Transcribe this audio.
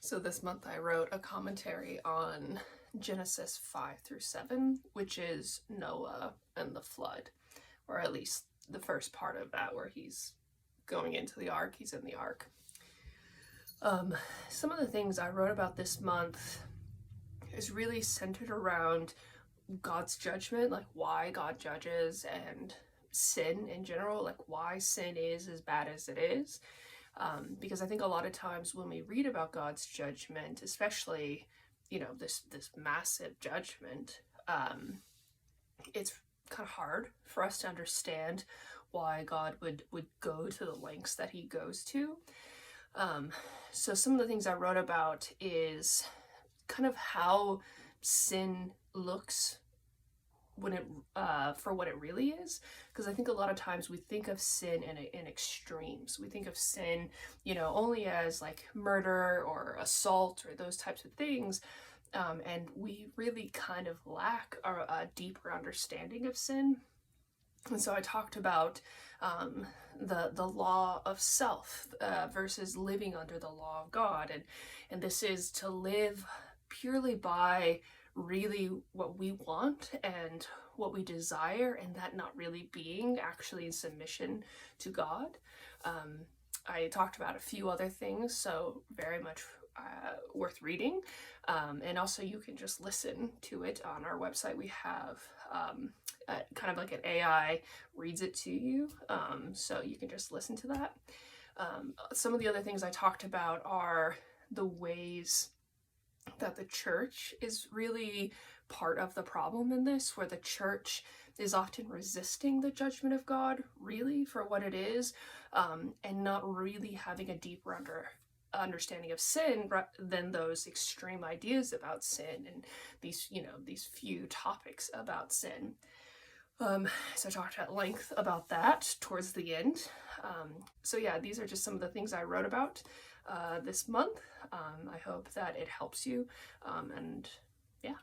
So this month I wrote a commentary on Genesis 5 through 7, which is Noah and the flood, or at least the first part of that where he's going into the ark, he's in the ark. Some of the things I wrote about this month is really centered around God's judgment, like why God judges, and sin in general, like why sin is as bad as it is. Because I think a lot of times when we read about God's judgment, especially, this massive judgment, it's kind of hard for us to understand why God would go to the lengths that he goes to. So some of the things I wrote about is kind of how sin looks when it for what it really is, because I think a lot of times we think of sin in extremes. We think of sin, only as like murder or assault or those types of things, and we really kind of lack a deeper understanding of sin. And so I talked about the law of self versus living under the law of God, and this is to live purely by really what we want and what we desire, and that not really being actually in submission to God. I talked about a few other things, so very much worth reading. And also you can just listen to it on our website. We have kind of like an AI reads it to you, so you can just listen to that. Some of the other things I talked about are the ways that the church is really part of the problem in this, where the church is often resisting the judgment of God really for what it is, and not really having a deeper understanding of sin than those extreme ideas about sin and these few topics about sin. So I talked at length about that towards the end. So yeah, these are just some of the things I wrote about this month. I hope that it helps you, and yeah.